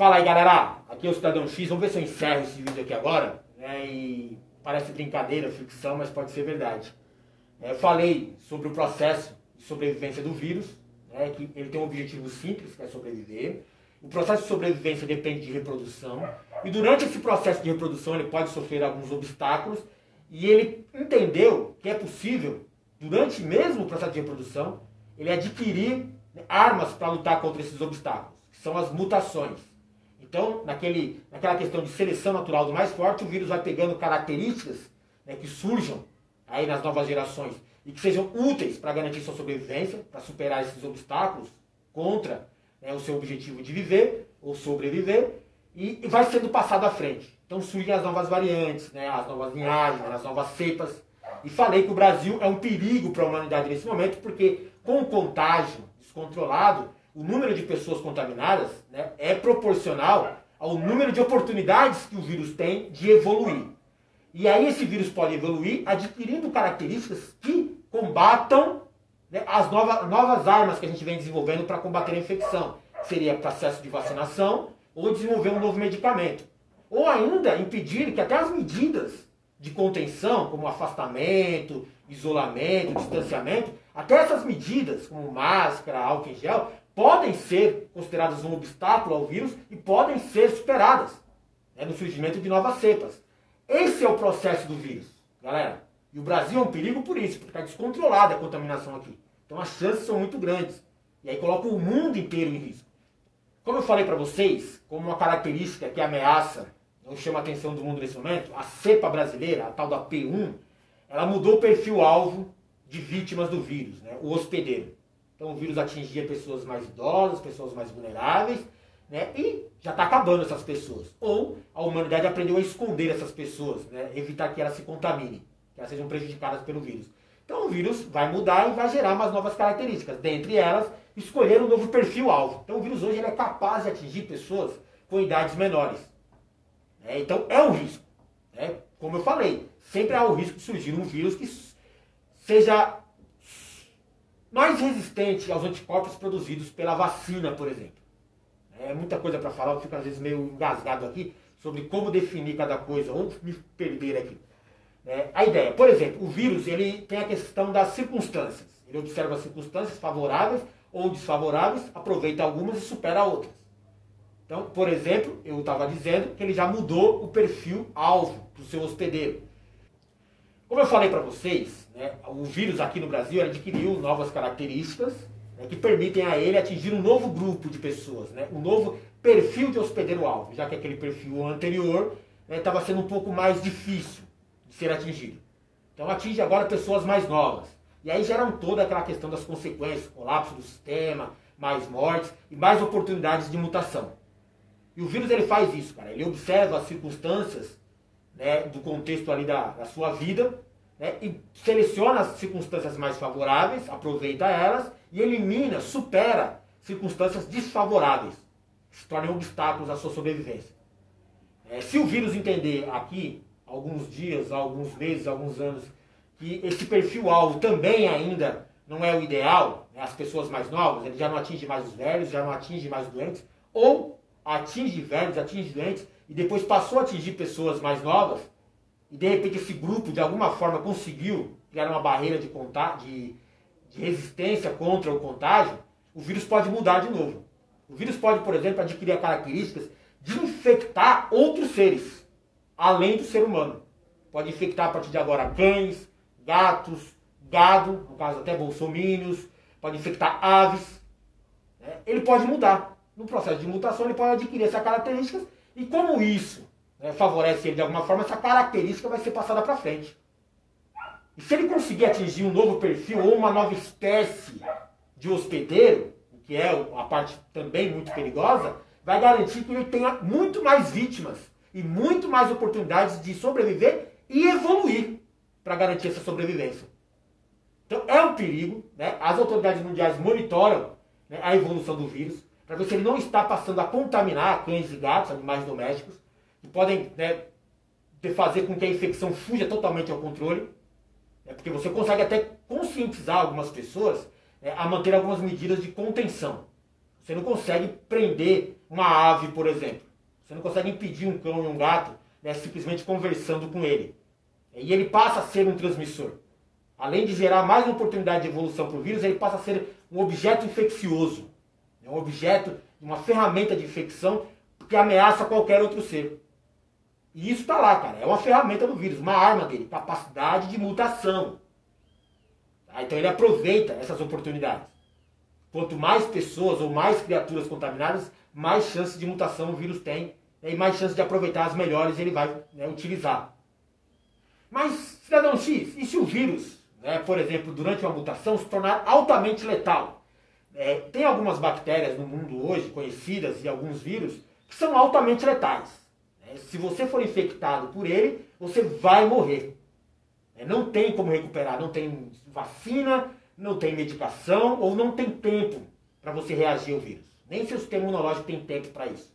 Fala aí, galera, aqui é o Cidadão X. Vamos ver se eu encerro esse vídeo aqui agora, né? E parece brincadeira, ficção, mas pode ser verdade. Eu falei sobre o processo de sobrevivência do vírus, né? Que ele tem um objetivo simples, que é sobreviver. O processo de sobrevivência depende de reprodução, e durante esse processo de reprodução ele pode sofrer alguns obstáculos, e ele entendeu que é possível, durante mesmo o processo de reprodução, ele adquirir armas para lutar contra esses obstáculos, que são as mutações. Então, naquela questão de seleção natural do mais forte, o vírus vai pegando características, né, que surjam aí nas novas gerações e que sejam úteis para garantir sua sobrevivência, para superar esses obstáculos contra, né, o seu objetivo de viver ou sobreviver, e vai sendo passado à frente. Então surgem as novas variantes, né, as novas linhagens, as novas cepas. E falei que o Brasil é um perigo para a humanidade nesse momento, porque com o contágio descontrolado, o número de pessoas contaminadas, né, é proporcional ao número de oportunidades que o vírus tem de evoluir. E aí esse vírus pode evoluir adquirindo características que combatam, né, as novas armas que a gente vem desenvolvendo para combater a infecção. Seria processo de vacinação ou desenvolver um novo medicamento. Ou ainda impedir que até as medidas de contenção, como afastamento, isolamento, distanciamento, até essas medidas, como máscara, álcool em gel, podem ser consideradas um obstáculo ao vírus e podem ser superadas, né, no surgimento de novas cepas. Esse é o processo do vírus, galera. E o Brasil é um perigo por isso, porque está descontrolada a contaminação aqui. Então as chances são muito grandes. E aí coloca o mundo inteiro em risco. Como eu falei para vocês, como uma característica que ameaça, ou chama a atenção do mundo nesse momento, a cepa brasileira, a tal da P1, ela mudou o perfil-alvo de vítimas do vírus, né, o hospedeiro. Então o vírus atingia pessoas mais idosas, pessoas mais vulneráveis, né, e já está acabando essas pessoas. Ou a humanidade aprendeu a esconder essas pessoas, né, evitar que elas se contaminem, que elas sejam prejudicadas pelo vírus. Então o vírus vai mudar e vai gerar umas novas características. Dentre elas, escolher um novo perfil-alvo. Então o vírus hoje ele é capaz de atingir pessoas com idades menores. Então é um risco. Né? Como eu falei, sempre há o risco de surgir um vírus que seja mais resistente aos anticorpos produzidos pela vacina, por exemplo. É muita coisa para falar, eu fico às vezes meio engasgado aqui sobre como definir cada coisa, ou me perder aqui. A ideia, por exemplo, o vírus ele tem a questão das circunstâncias. Ele observa as circunstâncias favoráveis ou desfavoráveis, aproveita algumas e supera outras. Então, por exemplo, eu estava dizendo que ele já mudou o perfil-alvo do seu hospedeiro. Como eu falei para vocês, né, o vírus aqui no Brasil adquiriu novas características, né, que permitem a ele atingir um novo grupo de pessoas, né, um novo perfil de hospedeiro-alvo, já que aquele perfil anterior estava sendo um pouco mais difícil de ser atingido. Então atinge agora pessoas mais novas. E aí geram toda aquela questão das consequências, colapso do sistema, mais mortes e mais oportunidades de mutação. E o vírus ele faz isso, cara. Ele observa as circunstâncias, né, do contexto ali da sua vida, né, e seleciona as circunstâncias mais favoráveis, aproveita elas e elimina, supera circunstâncias desfavoráveis, que se tornem obstáculos à sua sobrevivência. Se o vírus entender aqui, alguns dias, alguns meses, alguns anos, que esse perfil-alvo também ainda não é o ideal, né, as pessoas mais novas, ele já não atinge mais os velhos, já não atinge mais os doentes, ou atinge velhos, atinge doentes, e depois passou a atingir pessoas mais novas, e de repente esse grupo de alguma forma conseguiu criar uma barreira de resistência contra o contágio, o vírus pode mudar de novo. O vírus pode, por exemplo, adquirir características de infectar outros seres, além do ser humano. Pode infectar a partir de agora cães, gatos, gado, no caso até bolsomínios, pode infectar aves. Né? Ele pode mudar. No processo de mutação ele pode adquirir essas características e como isso, né, favorece ele de alguma forma, essa característica vai ser passada para frente. E se ele conseguir atingir um novo perfil ou uma nova espécie de hospedeiro, que é a parte também muito perigosa, vai garantir que ele tenha muito mais vítimas e muito mais oportunidades de sobreviver e evoluir para garantir essa sobrevivência. Então é um perigo, né? As autoridades mundiais monitoram, né, a evolução do vírus, para ver se ele não está passando a contaminar cães e gatos, animais domésticos, que podem, né, fazer com que a infecção fuja totalmente ao controle, né, porque você consegue até conscientizar algumas pessoas, né, a manter algumas medidas de contenção. Você não consegue prender uma ave, por exemplo. Você não consegue impedir um cão e um gato, né, simplesmente conversando com ele. E ele passa a ser um transmissor. Além de gerar mais uma oportunidade de evolução para o vírus, ele passa a ser um objeto infeccioso. Um objeto, uma ferramenta de infecção que ameaça qualquer outro ser. E isso está lá, cara. É uma ferramenta do vírus, uma arma dele, capacidade de mutação. Então ele aproveita essas oportunidades. Quanto mais pessoas ou mais criaturas contaminadas, mais chances de mutação o vírus tem, né, e mais chances de aproveitar as melhores ele vai, né, utilizar. Mas, cidadão X, e se o vírus, né, por exemplo, durante uma mutação, se tornar altamente letal? Tem algumas bactérias no mundo hoje, conhecidas, e alguns vírus, que são altamente letais. Se você for infectado por ele, você vai morrer. Não tem como recuperar, não tem vacina, não tem medicação ou não tem tempo para você reagir ao vírus. Nem seu sistema imunológico tem tempo para isso.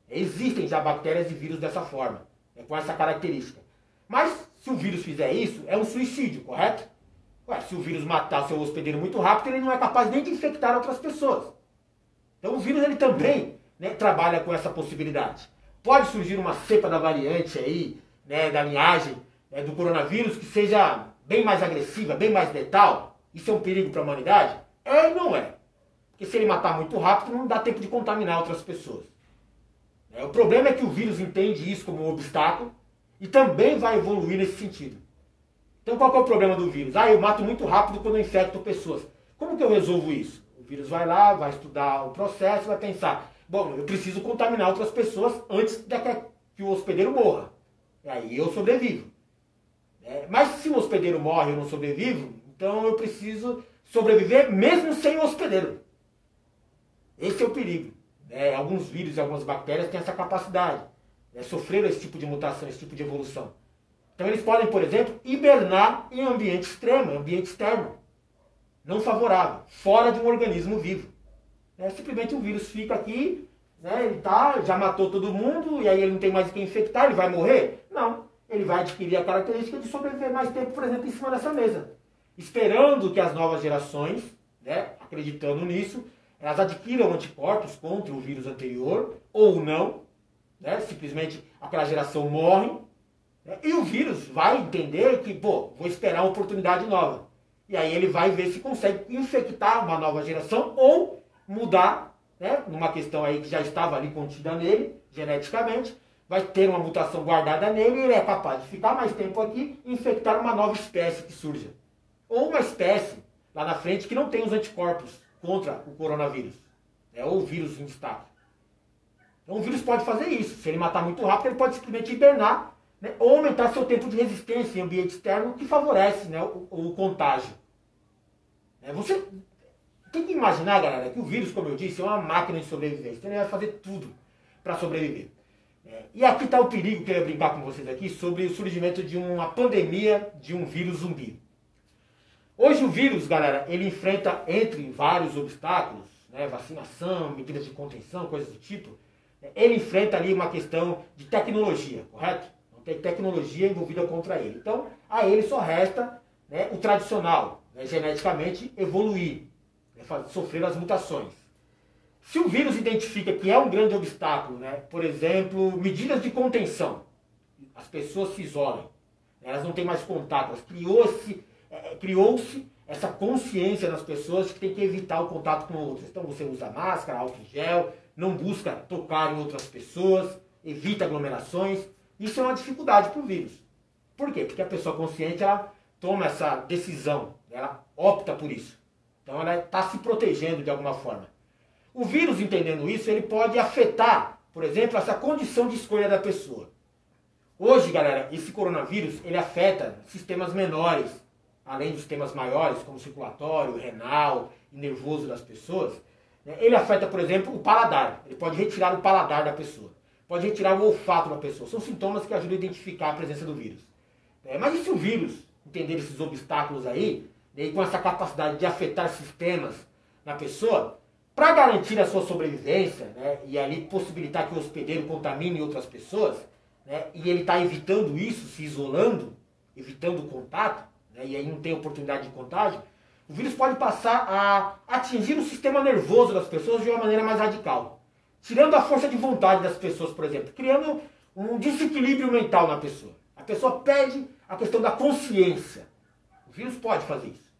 Existem já bactérias e vírus dessa forma, com essa característica. Mas se o vírus fizer isso, é um suicídio, correto? Se o vírus matar seu hospedeiro muito rápido, ele não é capaz nem de infectar outras pessoas. Então o vírus ele também, né, trabalha com essa possibilidade. Pode surgir uma cepa da variante aí, né, da linhagem do coronavírus que seja bem mais agressiva, bem mais letal. Isso é um perigo para a humanidade? É e não é. Porque se ele matar muito rápido, não dá tempo de contaminar outras pessoas. O problema é que o vírus entende isso como um obstáculo e também vai evoluir nesse sentido. Então qual que é o problema do vírus? Eu mato muito rápido quando eu infecto pessoas. Como que eu resolvo isso? O vírus vai lá, vai estudar o processo, vai pensar, bom, eu preciso contaminar outras pessoas antes que o hospedeiro morra. E aí eu sobrevivo. Mas se o hospedeiro morre e eu não sobrevivo, então eu preciso sobreviver mesmo sem o hospedeiro. Esse é o perigo. Alguns vírus e algumas bactérias têm essa capacidade. Sofreram esse tipo de mutação, esse tipo de evolução. Então eles podem, por exemplo, hibernar em ambiente extremo, ambiente externo. Não favorável, fora de um organismo vivo. Simplesmente o vírus fica aqui, né, ele já matou todo mundo, e aí ele não tem mais quem infectar, ele vai morrer? Não. Ele vai adquirir a característica de sobreviver mais tempo, por exemplo, em cima dessa mesa. Esperando que as novas gerações, né, acreditando nisso, elas adquiram anticorpos contra o vírus anterior, ou não. Simplesmente aquela geração morre, né, e o vírus vai entender que, vou esperar uma oportunidade nova. E aí ele vai ver se consegue infectar uma nova geração ou mudar, né, numa questão aí que já estava ali contida nele, geneticamente, vai ter uma mutação guardada nele e ele é capaz de ficar mais tempo aqui e infectar uma nova espécie que surja. Ou uma espécie lá na frente que não tem os anticorpos contra o coronavírus, ou o vírus em destaque. Então o vírus pode fazer isso. Se ele matar muito rápido, ele pode simplesmente hibernar, né, ou aumentar seu tempo de resistência em ambiente externo, que favorece, né, o contágio. Você tem que imaginar, galera, que o vírus, como eu disse, é uma máquina de sobrevivência. Então ele vai fazer tudo para sobreviver. E aqui está o perigo que eu ia brincar com vocês aqui sobre o surgimento de uma pandemia de um vírus zumbi. Hoje o vírus, galera, ele enfrenta, entre vários obstáculos, né, vacinação, medidas de contenção, coisas do tipo, ele enfrenta ali uma questão de tecnologia, correto? Não tem tecnologia envolvida contra ele. Então, a ele só resta, né, o tradicional, né, geneticamente evoluir, né, sofrer as mutações. Se o vírus identifica que é um grande obstáculo, né, por exemplo, medidas de contenção, as pessoas se isolam, elas não têm mais contato, criou-se essa consciência nas pessoas que tem que evitar o contato com outros. Então você usa máscara, álcool gel, não busca tocar em outras pessoas, evita aglomerações. Isso é uma dificuldade para o vírus. Por quê? Porque a pessoa consciente ela toma essa decisão, ela opta por isso. Então ela está se protegendo de alguma forma. O vírus, entendendo isso, ele pode afetar, por exemplo, essa condição de escolha da pessoa. Hoje, galera, esse coronavírus, ele afeta sistemas menores, além dos sistemas maiores, como circulatório, renal e nervoso das pessoas. Ele afeta, por exemplo, o paladar. Ele pode retirar o paladar da pessoa. Pode retirar o olfato da pessoa. São sintomas que ajudam a identificar a presença do vírus. Mas e se o vírus entender esses obstáculos aí, e com essa capacidade de afetar sistemas na pessoa, para garantir a sua sobrevivência, né, e ali possibilitar que o hospedeiro contamine outras pessoas, né, e ele está evitando isso, se isolando, evitando o contato, né, e aí não tem oportunidade de contágio, o vírus pode passar a atingir o sistema nervoso das pessoas de uma maneira mais radical. tirando a força de vontade das pessoas, por exemplo, criando um desequilíbrio mental na pessoa. A pessoa perde a questão da consciência. O vírus pode fazer isso.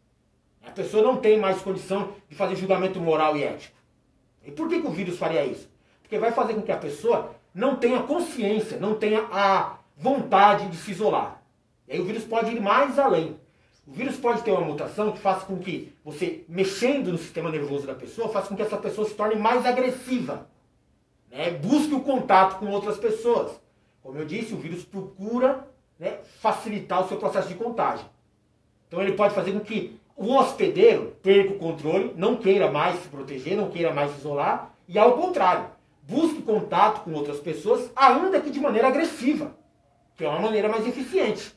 A pessoa não tem mais condição de fazer julgamento moral e ético. E por que o vírus faria isso? Porque vai fazer com que a pessoa não tenha consciência, não tenha a vontade de se isolar. E aí o vírus pode ir mais além. O vírus pode ter uma mutação que faça com que você, mexendo no sistema nervoso da pessoa, faça com que essa pessoa se torne mais agressiva. Né? Busque o contato com outras pessoas. Como eu disse, o vírus procura, né, facilitar o seu processo de contágio. Então ele pode fazer com que o hospedeiro perca o controle, não queira mais se proteger, não queira mais se isolar, e ao contrário, busque contato com outras pessoas, ainda que de maneira agressiva, que é uma maneira mais eficiente.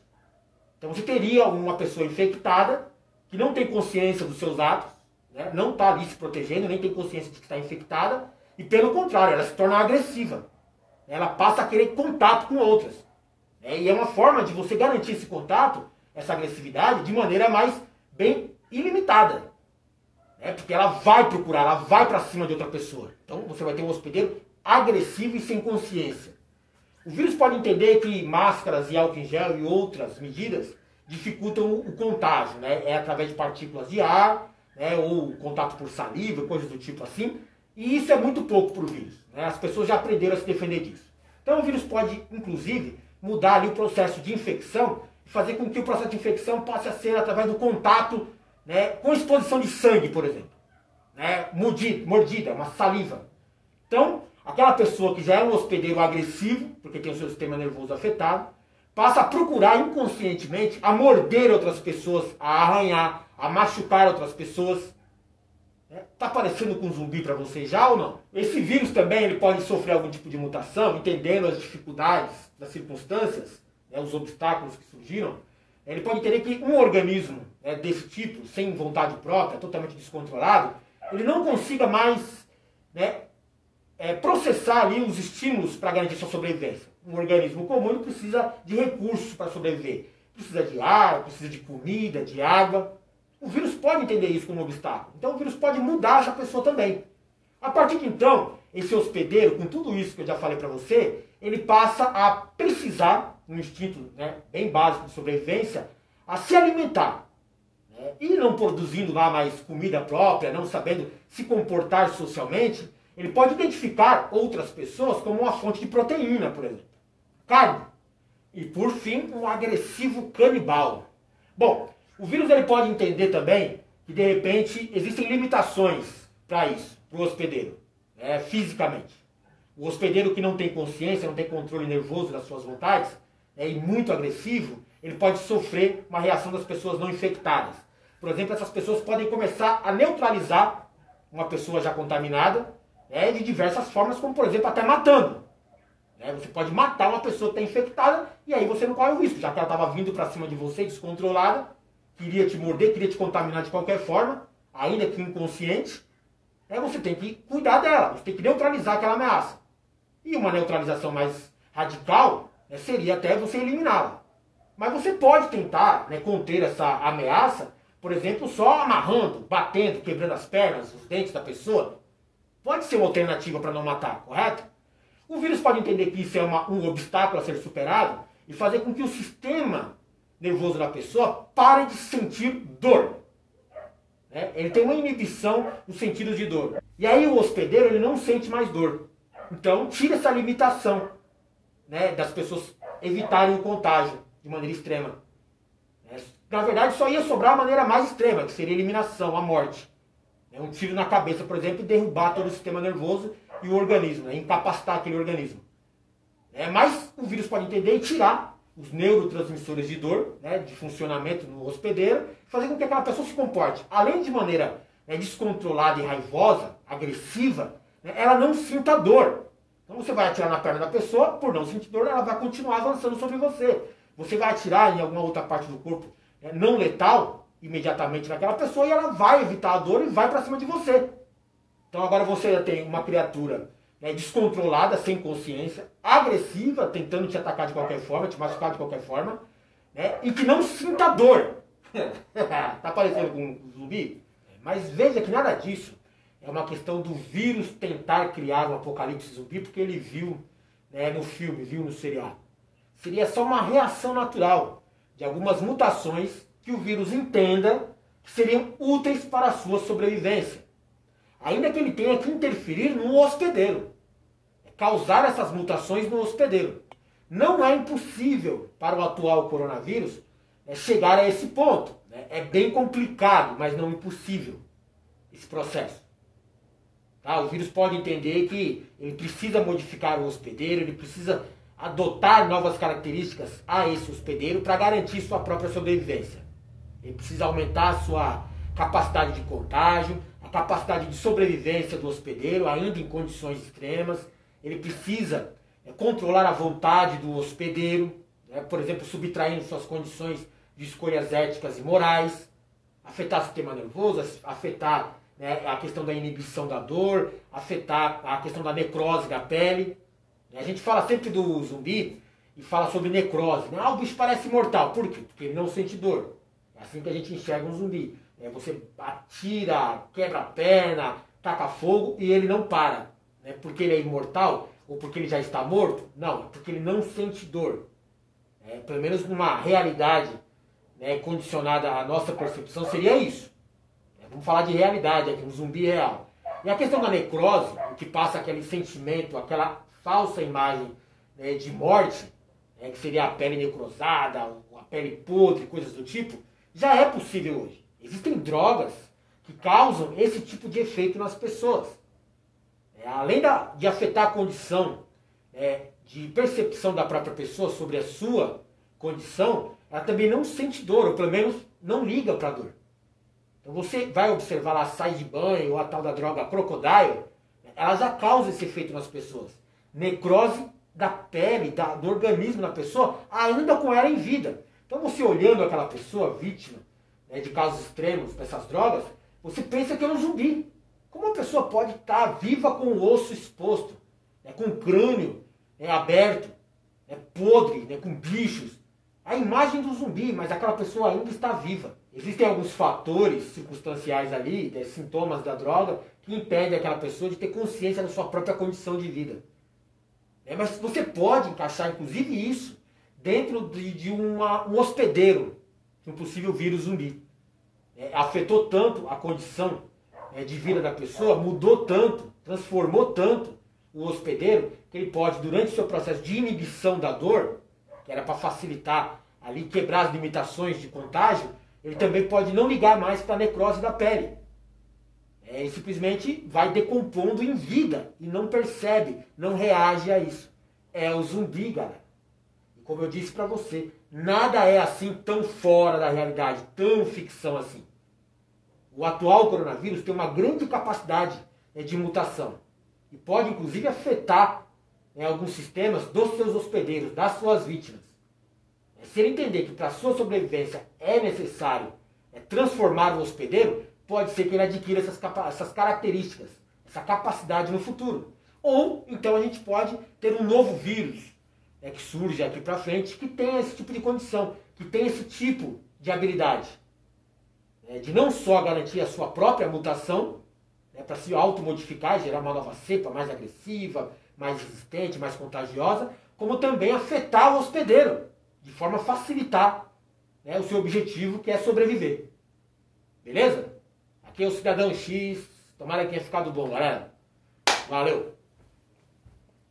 Então você teria uma pessoa infectada, que não tem consciência dos seus atos, né, não está ali se protegendo, nem tem consciência de que está infectada, e pelo contrário, ela se torna agressiva. Ela passa a querer contato com outras. E é uma forma de você garantir esse contato, essa agressividade, de maneira mais bem ilimitada. Porque ela vai procurar, ela vai para cima de outra pessoa. Então você vai ter um hospedeiro agressivo e sem consciência. O vírus pode entender que máscaras e álcool em gel e outras medidas dificultam o contágio. É através de partículas de ar, ou contato por saliva, coisas do tipo assim. E isso é muito pouco para o vírus. As pessoas já aprenderam a se defender disso. Então o vírus pode, inclusive, mudar ali o processo de infecção e fazer com que o processo de infecção passe a ser através do contato, com exposição de sangue, por exemplo. Mordida, uma saliva. Então, aquela pessoa que já é um hospedeiro agressivo, porque tem o seu sistema nervoso afetado, passa a procurar inconscientemente a morder outras pessoas, a arranhar, a machucar outras pessoas. Está parecendo com um zumbi para você já ou não? Esse vírus também ele pode sofrer algum tipo de mutação, entendendo as dificuldades das circunstâncias, os obstáculos que surgiram. Ele pode entender que um organismo desse tipo, sem vontade própria, totalmente descontrolado, ele não consiga mais processar ali os estímulos para garantir sua sobrevivência. Um organismo comum ele precisa de recursos para sobreviver. Precisa de ar, precisa de comida, de água. O vírus pode entender isso como um obstáculo. Então o vírus pode mudar essa pessoa também. A partir de então, esse hospedeiro, com tudo isso que eu já falei para você, ele passa a precisar, um instinto bem básico de sobrevivência, a se alimentar. E não produzindo lá mais comida própria, não sabendo se comportar socialmente, ele pode identificar outras pessoas como uma fonte de proteína, por exemplo. Carne. E por fim, um agressivo canibal. Bom, o vírus ele pode entender também que, de repente, existem limitações para isso, para o hospedeiro, fisicamente. O hospedeiro que não tem consciência, não tem controle nervoso das suas vontades, e muito agressivo, ele pode sofrer uma reação das pessoas não infectadas. Por exemplo, essas pessoas podem começar a neutralizar uma pessoa já contaminada, de diversas formas, como, por exemplo, até matando. Você pode matar uma pessoa que está infectada e aí você não corre o risco, já que ela estava vindo para cima de você descontrolada, queria te morder, queria te contaminar de qualquer forma, ainda que inconsciente, você tem que cuidar dela, você tem que neutralizar aquela ameaça. E uma neutralização mais radical seria até você eliminá-la. Mas você pode tentar conter essa ameaça, por exemplo, só amarrando, batendo, quebrando as pernas, os dentes da pessoa. Pode ser uma alternativa para não matar, correto? O vírus pode entender que isso é um obstáculo a ser superado e fazer com que o sistema nervoso da pessoa pare de sentir dor. Ele tem uma inibição nos sentidos de dor. E aí o hospedeiro ele não sente mais dor. Então tira essa limitação das pessoas evitarem o contágio de maneira extrema. Na verdade só ia sobrar a maneira mais extrema, que seria a eliminação, a morte. Um tiro na cabeça, por exemplo, e derrubar todo o sistema nervoso e o organismo, incapacitar aquele organismo. Mas o vírus pode entender e tirar os neurotransmissores de dor, de funcionamento no hospedeiro, fazer com que aquela pessoa se comporte, além de maneira descontrolada e raivosa, agressiva, ela não sinta dor. Então você vai atirar na perna da pessoa, por não sentir dor, ela vai continuar avançando sobre você. Você vai atirar em alguma outra parte do corpo não letal, imediatamente naquela pessoa, e ela vai evitar a dor e vai para cima de você. Então agora você tem uma criatura descontrolada, sem consciência, agressiva, tentando te atacar de qualquer forma, te machucar de qualquer forma, e que não sinta dor. Tá parecendo com um zumbi? Mas veja que nada disso é uma questão do vírus tentar criar um apocalipse zumbi porque ele viu, né, no filme, viu no seriado. Seria só uma reação natural de algumas mutações que o vírus entenda que seriam úteis para a sua sobrevivência. Ainda que ele tenha que interferir no hospedeiro, causar essas mutações no hospedeiro. Não é impossível para o atual coronavírus chegar a esse ponto. É bem complicado, mas não impossível esse processo. Tá? O vírus pode entender que ele precisa modificar o hospedeiro, ele precisa adotar novas características a esse hospedeiro para garantir sua própria sobrevivência. Ele precisa aumentar a sua capacidade de contágio, a capacidade de sobrevivência do hospedeiro, ainda em condições extremas. Ele precisa controlar a vontade do hospedeiro, né? Por exemplo, subtraindo suas condições de escolhas éticas e morais, afetar o sistema nervoso, afetar, né, a questão da inibição da dor, afetar a questão da necrose da pele. A gente fala sempre do zumbi e fala sobre necrose. Né? Ah, o bicho parece imortal. Por quê? Porque ele não sente dor. É assim que a gente enxerga um zumbi. Você atira, quebra a perna, taca fogo e ele não para. Né? Porque ele é imortal ou porque ele já está morto? Não, é porque ele não sente dor. Pelo menos numa realidade, né, condicionada à nossa percepção, seria isso. Vamos falar de realidade aqui, um zumbi real. E a questão da necrose, o que passa aquele sentimento, aquela falsa imagem, né, de morte, né, que seria a pele necrosada, a pele podre, coisas do tipo, já é possível hoje. Existem drogas que causam esse tipo de efeito nas pessoas. Além de afetar a condição de percepção da própria pessoa sobre a sua condição, ela também não sente dor, ou pelo menos não liga para a dor. Então você vai observar lá, sai de banho, ou a tal da droga Crocodile, ela já causa esse efeito nas pessoas. Necrose da pele, do organismo da pessoa, ainda com ela em vida. Então você olhando aquela pessoa vítima, né, de casos extremos dessas drogas, você pensa que é um zumbi. Como uma pessoa pode estar viva com o osso exposto, né, com o crânio, né, aberto, né, podre, né, com bichos? A imagem do zumbi, mas aquela pessoa ainda está viva. Existem alguns fatores circunstanciais ali, né, sintomas da droga, que impedem aquela pessoa de ter consciência da sua própria condição de vida. Mas você pode encaixar, inclusive, isso dentro de um hospedeiro de um possível vírus zumbi. Afetou tanto a condição de vida da pessoa, mudou tanto, transformou tanto o hospedeiro, que ele pode, durante o seu processo de inibição da dor, que era para facilitar ali, quebrar as limitações de contágio, ele também pode não ligar mais para a necrose da pele. Ele simplesmente vai decompondo em vida e não percebe, não reage a isso. É o zumbi, galera. E como eu disse para você, nada é assim tão fora da realidade, tão ficção assim. O atual coronavírus tem uma grande capacidade de mutação e pode inclusive afetar alguns sistemas dos seus hospedeiros, das suas vítimas. Se ele entender que para a sua sobrevivência é necessário transformar o hospedeiro, pode ser que ele adquira essas características, essa capacidade no futuro. Ou então a gente pode ter um novo vírus que surge aqui para frente, que tem esse tipo de condição, que tem esse tipo de habilidade. De não só garantir a sua própria mutação, para se automodificar, gerar uma nova cepa mais agressiva, mais resistente, mais contagiosa, como também afetar o hospedeiro, de forma a facilitar o seu objetivo, que é sobreviver. Beleza? Aqui é o Cidadão X. Tomara que tenha ficado bom, galera. Valeu!